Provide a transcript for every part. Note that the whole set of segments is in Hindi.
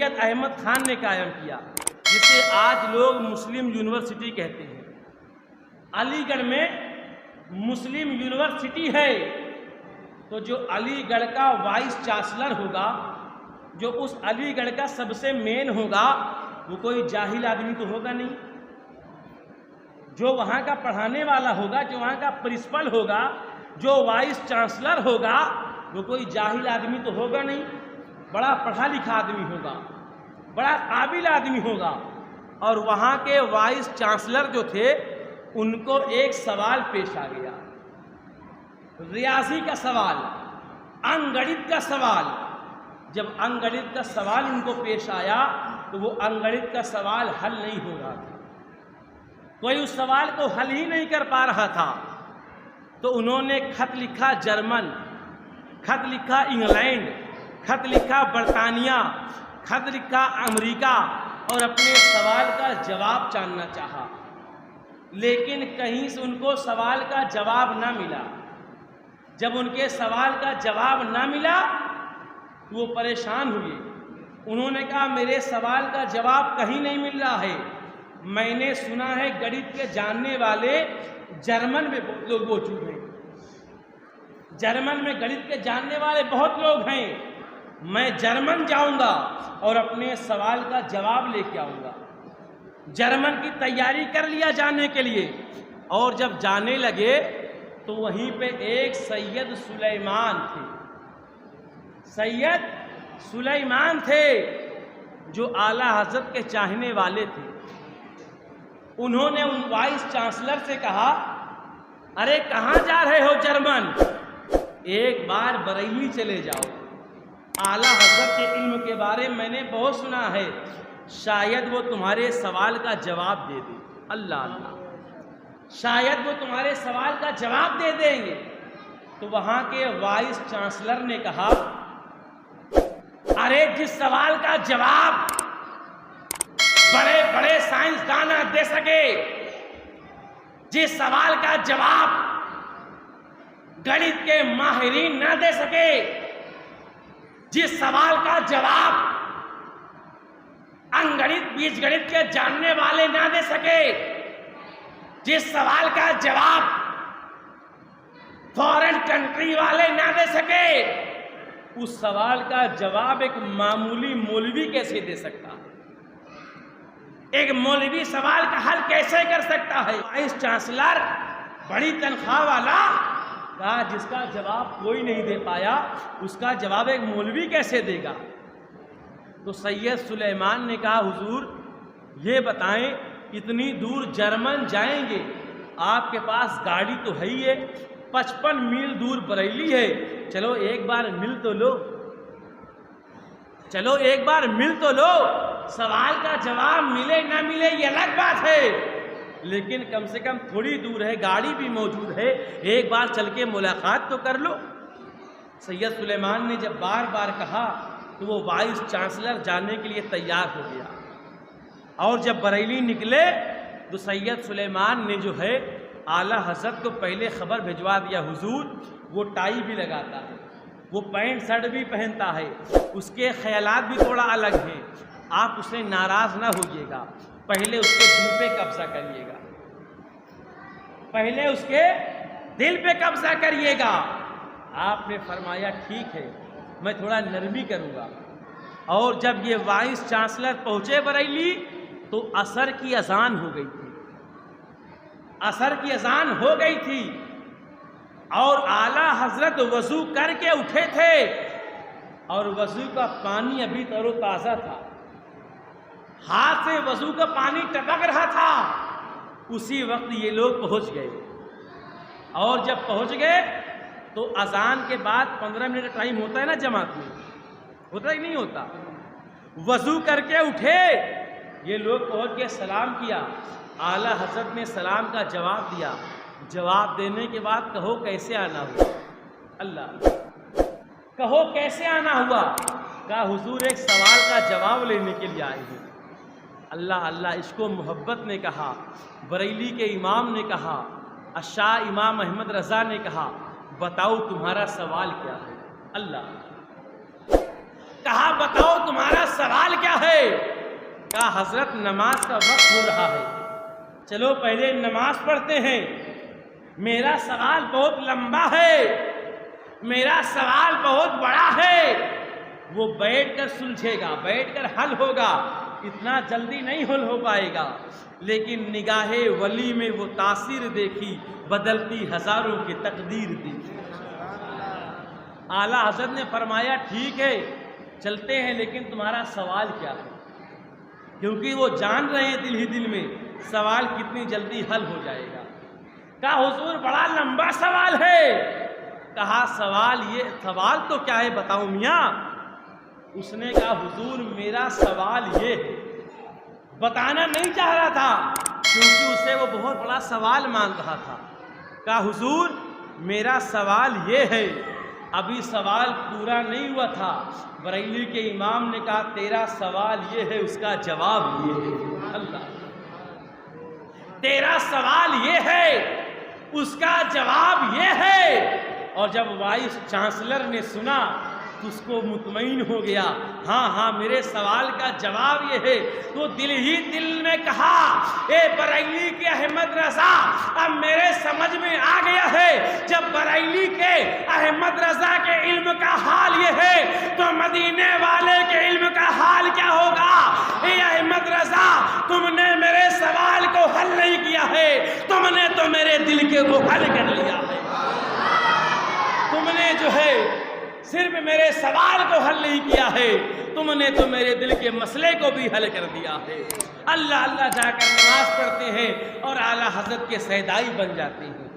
शरीयत अहमद खान ने कायम किया, जिसे आज लोग मुस्लिम यूनिवर्सिटी कहते हैं। अलीगढ़ में मुस्लिम यूनिवर्सिटी है, तो जो अलीगढ़ का वाइस चांसलर होगा, जो उस अलीगढ़ का सबसे मेन होगा, वो कोई जाहिल आदमी तो होगा नहीं। जो वहाँ का पढ़ाने वाला होगा, जो वहाँ का प्रिंसिपल होगा, जो वाइस चांसलर होगा, वो कोई जाहिल आदमी तो होगा नहीं, बड़ा पढ़ा लिखा आदमी होगा, बड़ा काबिल आदमी होगा। और वहाँ के वाइस चांसलर जो थे, उनको एक सवाल पेश आ गया, रियाजी का सवाल, अंकगणित का सवाल। जब अंकगणित का सवाल उनको पेश आया तो वो अंकगणित का सवाल हल नहीं हो रहा था, कोई उस सवाल को हल ही नहीं कर पा रहा था। तो उन्होंने खत लिखा जर्मन, खत लिखा इंग्लैंड, खत लिखा बरतानिया, खत लिखा अमेरिका और अपने सवाल का जवाब जानना चाहा, लेकिन कहीं से उनको सवाल का जवाब ना मिला। जब उनके सवाल का जवाब ना मिला तो वो परेशान हुए। उन्होंने कहा, मेरे सवाल का जवाब कहीं नहीं मिल रहा है। मैंने सुना है गणित के जानने वाले जर्मन में बहुत लोग मौजूद हैं, जर्मन में गणित के जानने वाले बहुत लोग हैं। मैं जर्मन जाऊंगा और अपने सवाल का जवाब लेके आऊंगा। जर्मन की तैयारी कर लिया जाने के लिए, और जब जाने लगे तो वहीं पे एक सैयद सुलेमान थे। सैयद सुलेमान थे जो आला हजरत के चाहने वाले थे। उन्होंने उन वाइस चांसलर से कहा, अरे कहाँ जा रहे हो जर्मन, एक बार बरेली चले जाओ। आला हजरत के इल्म के बारे में मैंने बहुत सुना है, शायद वो तुम्हारे सवाल का जवाब दे दे। अल्लाह अल्लाह, शायद वो तुम्हारे सवाल का जवाब दे देंगे। तो वहाँ के वाइस चांसलर ने कहा, अरे जिस सवाल का जवाब बड़े बड़े साइंसदान दे सके, जिस सवाल का जवाब गणित के माहिरीन ना दे सके, जिस सवाल का जवाब अंकगणित बीजगणित के जानने वाले ना दे सके, जिस सवाल का जवाब फॉरेन कंट्री वाले ना दे सके, उस सवाल का जवाब एक मामूली मौलवी कैसे दे सकता है? एक मौलवी सवाल का हल कैसे कर सकता है? वाइस चांसलर बड़ी तनख्वाह वाला कहा, जिसका जवाब कोई नहीं दे पाया, उसका जवाब एक मौलवी कैसे देगा? तो सैयद सुलेमान ने कहा, हुजूर ये बताएं, इतनी दूर जर्मन जाएंगे, आपके पास गाड़ी तो है ही है, 55 मील दूर बरेली है, चलो एक बार मिल तो लो, चलो एक बार मिल तो लो। सवाल का जवाब मिले ना मिले ये अलग बात है, लेकिन कम से कम थोड़ी दूर है, गाड़ी भी मौजूद है, एक बार चल के मुलाकात तो कर लो। सैयद सुलेमान ने जब बार बार कहा तो वो वाइस चांसलर जाने के लिए तैयार हो गया। और जब बरेली निकले तो सैयद सुलेमान ने जो है आला हजरत को पहले खबर भिजवा दिया, हुजूर वो टाई भी लगाता है, वो पैंट शर्ट भी पहनता है, उसके ख्यालात भी थोड़ा अलग हैं, आप उससे नाराज ना होइएगा, पहले उसके दिल पे कब्जा करिएगा, पहले उसके दिल पे कब्जा करिएगा। आपने फरमाया, ठीक है, मैं थोड़ा नरमी करूँगा। और जब ये वाइस चांसलर पहुँचे बरेली तो असर की अजान हो गई थी, असर की अजान हो गई थी, और आला हजरत वजू करके उठे थे, और वजू का पानी अभी तरोताज़ा था, हाथ से वजू का पानी टपक रहा था। उसी वक्त ये लोग पहुंच गए, और जब पहुंच गए तो अजान के बाद 15 मिनट का टाइम होता है ना जमात में, होता है कि नहीं होता? वजू करके उठे ये लोग, पहुंच के सलाम किया। आला हजरत ने सलाम का जवाब दिया। जवाब देने के बाद कहो कैसे आना हुआ? अल्लाह, कहो कैसे आना हुआ? कहा, हुजूर एक सवाल का जवाब लेने के लिए आए हैं। अल्लाह अल्लाह, इसको मोहब्बत ने कहा, बरेली के इमाम ने कहा, शाह इमाम अहमद रज़ा ने कहा, बताओ तुम्हारा सवाल क्या है? अल्लाह, कहा बताओ तुम्हारा सवाल क्या आला हजरत नमाज का वक्त हो रहा है, चलो पहले नमाज पढ़ते हैं। मेरा सवाल बहुत लंबा है, मेरा सवाल बहुत बड़ा है। वो बैठकर सुलझेगा, बैठकर हल होगा, इतना जल्दी नहीं हल हो पाएगा। लेकिन निगाहे वली में वो तासीर देखी, बदलती हजारों की तकदीर देखी। आला हजरत ने फरमाया ठीक है चलते हैं, लेकिन तुम्हारा सवाल क्या है? क्योंकि वो जान रहे हैं दिल ही दिल में सवाल कितनी जल्दी हल हो जाएगा। कहा हुजूर बड़ा लंबा सवाल है। कहा सवाल तो क्या है बताऊं मियाँ? उसने कहा हुजूर मेरा सवाल ये है। बताना नहीं चाह रहा था क्योंकि उसे वो बहुत बड़ा सवाल मान रहा था। कहा हुजूर मेरा सवाल ये है। अभी सवाल पूरा नहीं हुआ था, बरेली के इमाम ने कहा तेरा सवाल ये है, उसका जवाब ये है। अल्लाह, तेरा सवाल ये है, उसका जवाब ये है। और जब वाइस चांसलर ने सुना तो उसको मुतमईन हो गया, हाँ मेरे सवाल का जवाब ये है। तो दिल ही दिल में कहा ए बरेली के अहमद रजा, अब मेरे समझ में आ गया है जब बरेली के अहमद रजा के इल्म का हाल ये है तो मदीने वाले के इल्म का हाल क्या होगा। ए अहमद रजा तुमने मेरे सवाल को हल नहीं किया है, तुमने तो मेरे दिल के वो हल कर लिया है। तुमने जो है सिर्फ मेरे सवाल को हल नहीं किया है, तुमने तो मेरे दिल के मसले को भी हल कर दिया है। अल्लाह अल्लाह जाकर नमाज पढ़ते हैं और आला हजरत के सहदाई बन जाते हैं।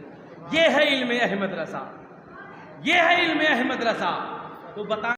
ये है इल्म अहमद रजा, ये है इल्म अहमद रजा। तो बता